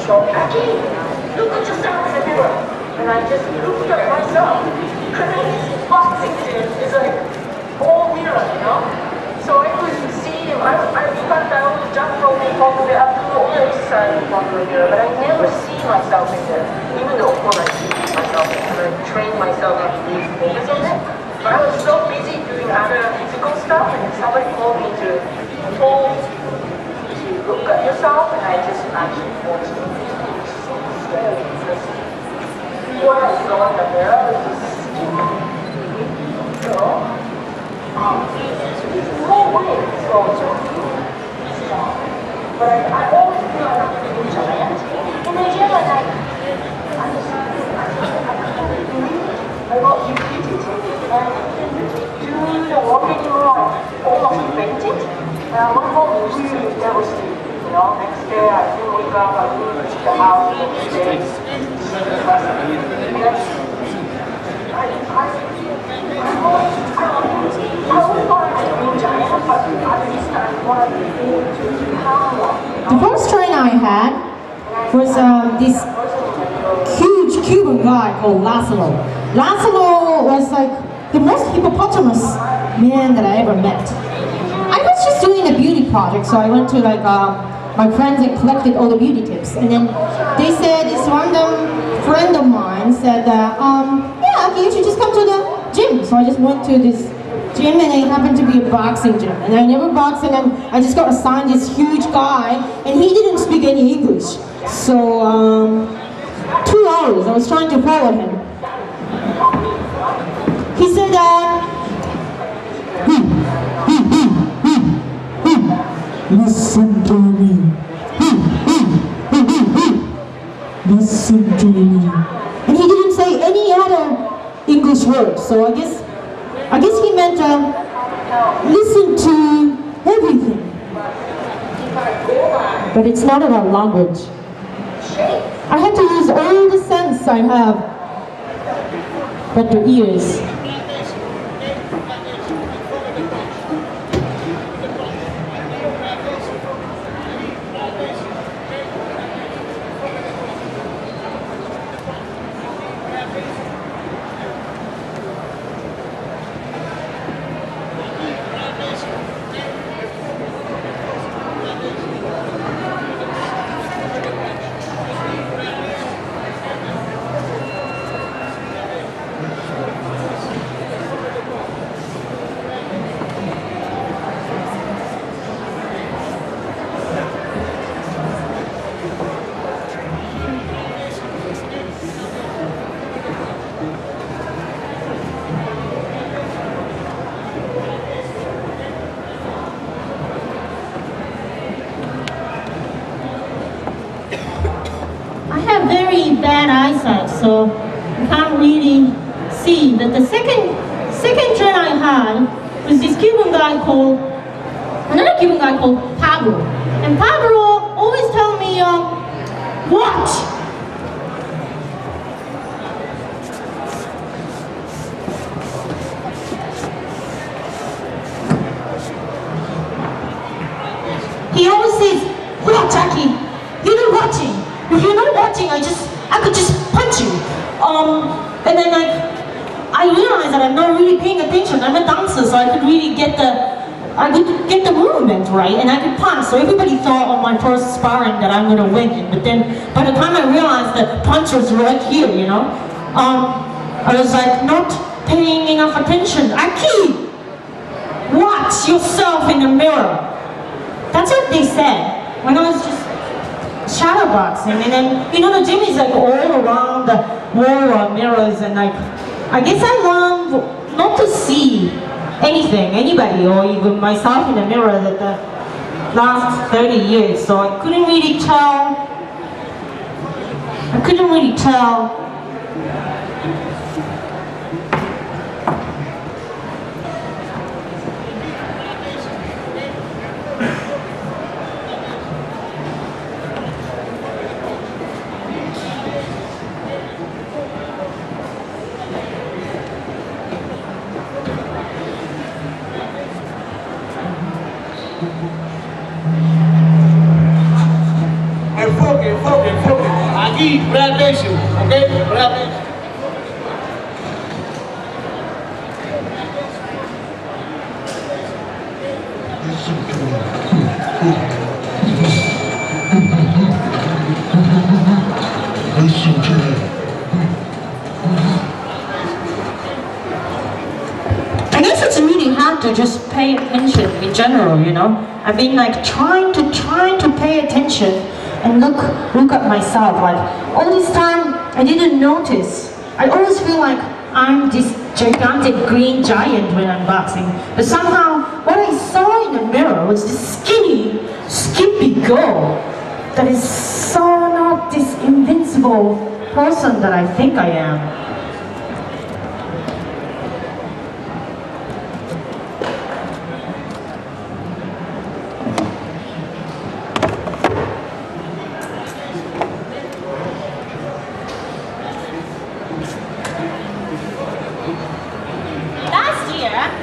show, Aki, look at yourself in the mirror. And I just looked at myself. And then this boxing gym is like all mirror, you know? So I could see him. I thought I would jump from the after all exercise in front of the mirror, but I never see myself in there. Even though, of course, I see myself and I train myself to be focused on it. But I was so busy doing other physical stuff, and somebody called me to look at yourself, and I just actually watched it. It was so scary because what I saw in the mirror was just there's no way it's going to be strong. But I always feel like I'm a big giant in the gym, and I got humidity, and the walking around almost fainted. And I went home really devastated. You know, next day I didn't wake up, I didn't leave the house the next day. The first trainer I had was this huge Cuban guy called Laszlo. Laszlo was like the most hippopotamus man that I ever met. I was just doing a beauty project, so I went to like my friends and collected all the beauty tips. And then they said, this random friend of mine said, yeah, okay, you should just come to the gym. So I just went to this gym, and it happened to be a boxing gym. And I never boxed, and then I just got assigned this huge guy, and he didn't speak any English. So 2 hours, I was trying to follow him. He said, listen to me. Listen to me. And he didn't say any other English words, so I guess he meant listen to everything. But it's not about language. I had to use all the sense I have, but the ears. Very bad eyesight, so you can't really see. But the second train I had was this another Cuban guy called Pablo. And Pablo always tell me, watch. He always says, watch, Aki, you're not watching. If you're not watching, I could just punch you. And then I realized that I'm not really paying attention. I'm a dancer, so I could really get the movement right, and I could punch. So everybody thought on my first sparring that I'm gonna win it. But then by the time I realized the punch was right here, you know, I was like not paying enough attention. Aki, watch yourself in the mirror. That's what they said when I was just shadow boxing. And then, you know, the gym is like all around the wall of mirrors, and like I guess I learned not to see anybody, or even myself in the mirror that the last 30 years. So I couldn't really tell. Enfoque, enfoque, enfoque. Aki, pay attention, okay? Pay attention. I guess it's really hard to just pay attention in general, you know. I've been like trying to pay attention and look at myself. Like all this time, I didn't notice. I always feel like I'm this gigantic green giant when I'm boxing. But somehow, what I saw in the mirror was this skinny, skimpy girl that is so not this invincible person that I think I am.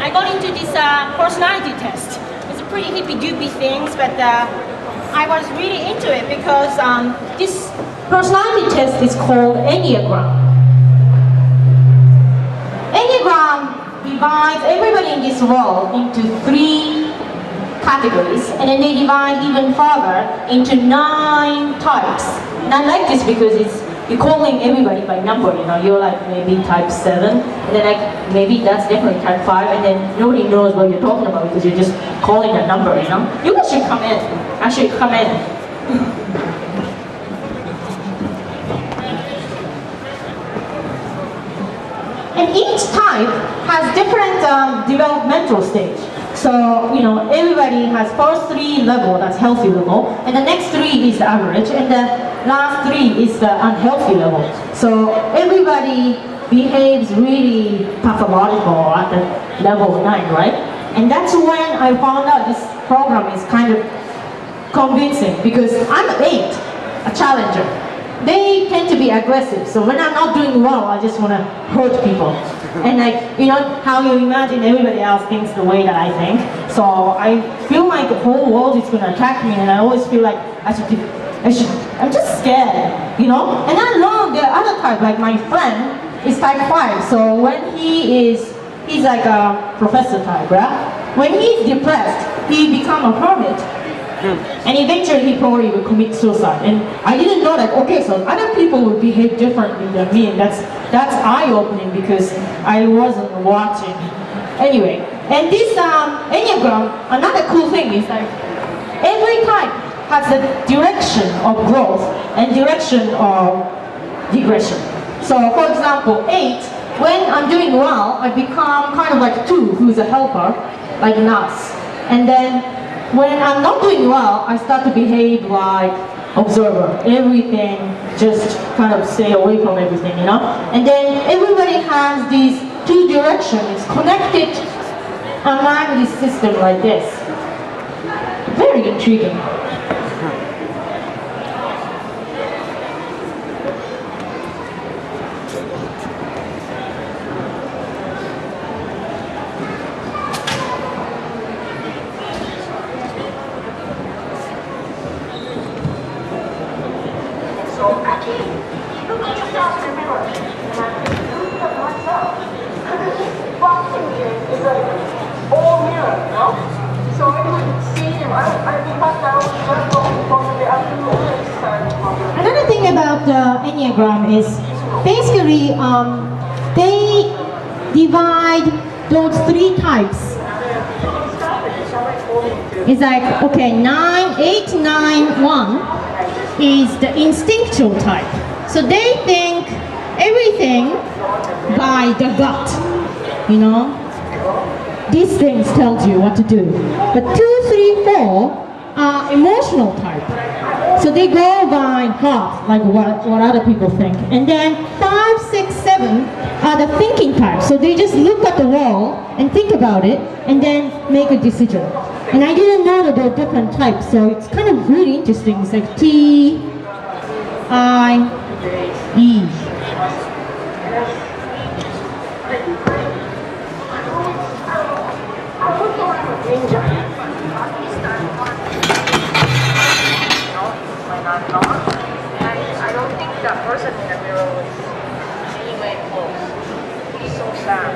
I got into this personality test. It's a pretty hippy-doopy things, but I was really into it because this personality test is called Enneagram. Enneagram divides everybody in this world into 3 categories, and then they divide even further into 9 types. And I like this because you're calling everybody by number, you know, you're like maybe type 7, and then like maybe that's definitely type 5, and then nobody knows what you're talking about because you're just calling a number, you know. You guys should come in, actually come in. And each type has different developmental stage. So, you know, everybody has first 3 level, that's healthy level, and the next 3 is the average, and the last 3 is the unhealthy level. So everybody behaves really pathological at the level 9, right? And that's when I found out this program is kind of convincing, because I'm 8, a challenger. They tend to be aggressive, so when I'm not doing well, I just want to hurt people. And like, you know, how you imagine everybody else thinks the way that I think. So I feel like the whole world is going to attack me, and I always feel like I'm just scared, you know? And I learned the other type, like my friend is type 5, so when he's like a professor type, right? When he's depressed, he become a hermit. And eventually he probably will commit suicide. And I didn't know that, okay, so other people will behave differently than me, and that's eye-opening because I wasn't watching. Anyway, and this Enneagram, another cool thing is like, every type has a direction of growth and direction of digression. So for example, 8, when I'm doing well, I become kind of like 2, who's a helper, like Nas. And then when I'm not doing well, I start to behave like observer. Everything, just kind of stay away from everything, you know? And then everybody has these 2 directions connected among this system like this. Very intriguing. So Aki, look at yourself in the mirror. And I looked at myself. This boxing gym is like all mirror, you know? So I could see him. I thought that was just probably after the exercise. Another thing about the Enneagram is basically they divide those 3 types. It's like, okay, 8, 9, 1 is the instinctual type. So they think everything by the gut, you know? These things tells you what to do. But 2, 3, 4 are emotional type. So they go by heart, like what other people think. And then 5, 6, 7 are the thinking type. So they just look at the wall and think about it and then make a decision. And I didn't know that there are different types, so it's kind of really interesting. It's like T, I, E. I don't think that person in the mirror was anywhere close. He's so sad.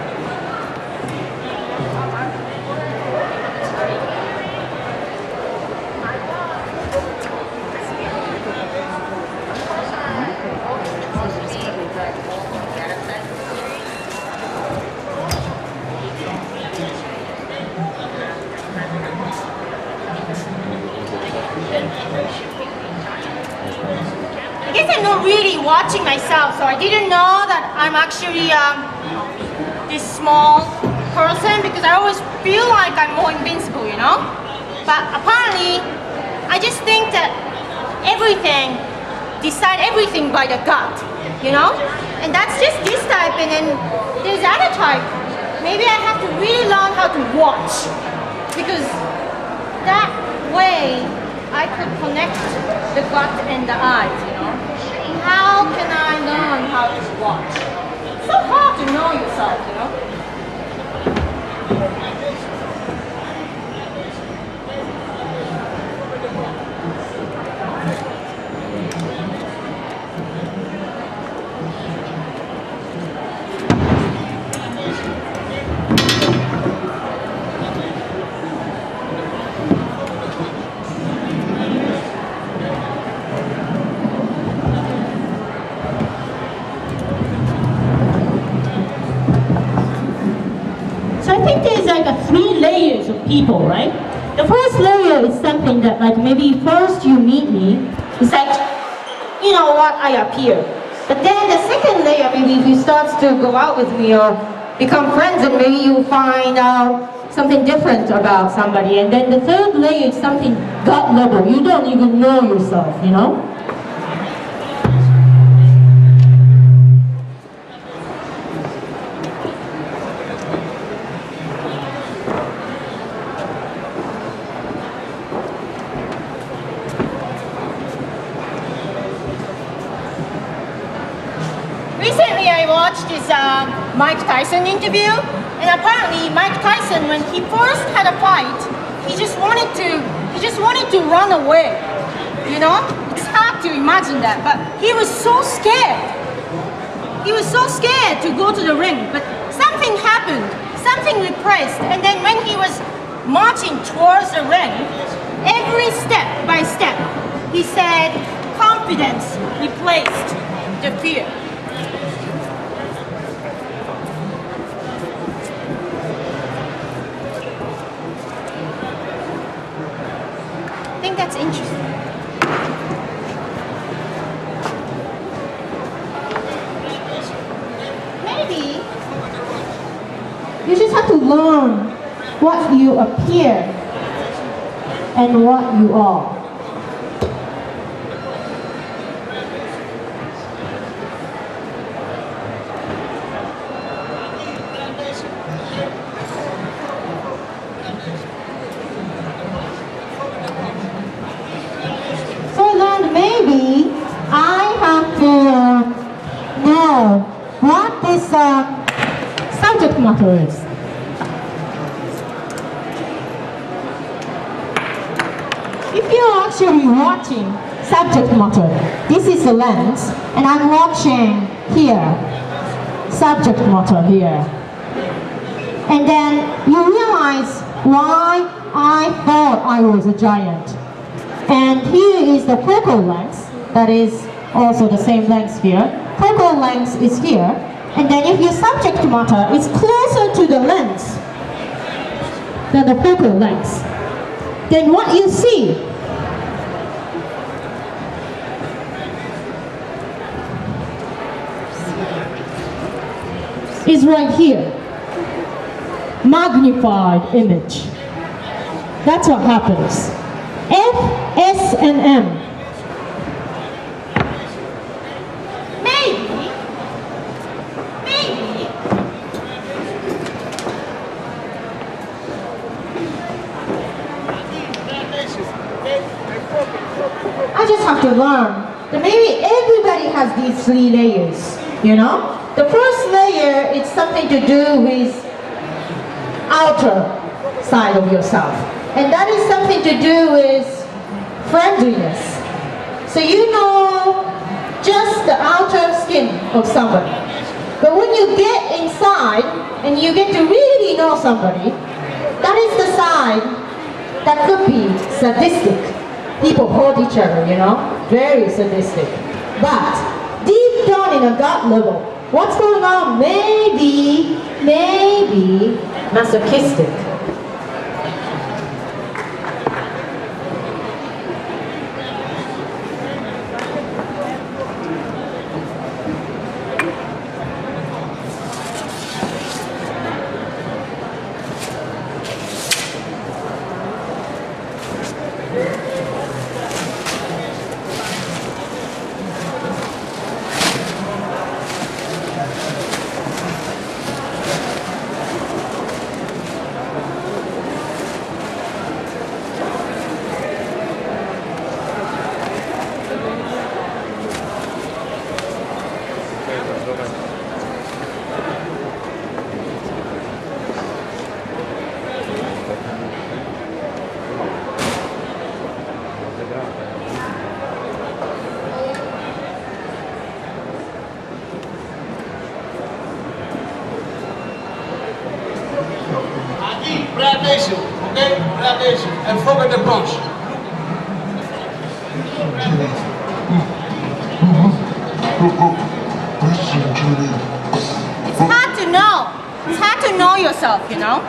I guess I'm not really watching myself, so I didn't know that I'm actually this small person because I always feel like I'm more invincible, you know? But apparently, I just think that decide everything by the gut, you know? And that's just this type, and then there's other type. Maybe I have to really learn how to watch because that way I could connect the gut and the eyes, you know? How can I learn how to watch? It's so hard to know yourself, you know? There's like a 3 layers of people, right? The first layer is something that like maybe first you meet me, it's like, you know what, I appear. But then the second layer, maybe if you start to go out with me or become friends, and maybe you find out something different about somebody. And then the third layer is something gut level. You don't even know yourself, you know? Recently I watched this Mike Tyson interview, and apparently Mike Tyson, when he first had a fight, he just wanted to run away. You know? It's hard to imagine that, but he was so scared. He was so scared to go to the ring, but something happened, something repressed, and then when he was marching towards the ring, every step by step, he said, confidence replaced the fear. I think that's interesting. Maybe you just have to learn what you appear and what you are. Maybe I have to know what this subject matter is. If you're actually watching subject matter, this is the lens, and I'm watching here, subject matter here. And then you realize why I thought I was a giant. And here is the focal length, that is also the same length here. Focal length is here. And then if your subject matter is closer to the lens than the focal length, then what you see is right here. Magnified image. That's what happens. F, S, and M. Maybe. I just have to learn that maybe everybody has these 3 layers, you know? The first layer is something to do with outer side of yourself. And that is something to do with friendliness. So you know just just the outer skin of somebody. But when you get inside and you get to really know somebody, that is the side that could be sadistic. People hurt each other, you know, very sadistic. But deep down in a gut level, what's going on? Maybe masochistic. Aqui, pay attention, okay? Pay attention and forget the punch. It's hard to know. It's hard to know yourself, you know.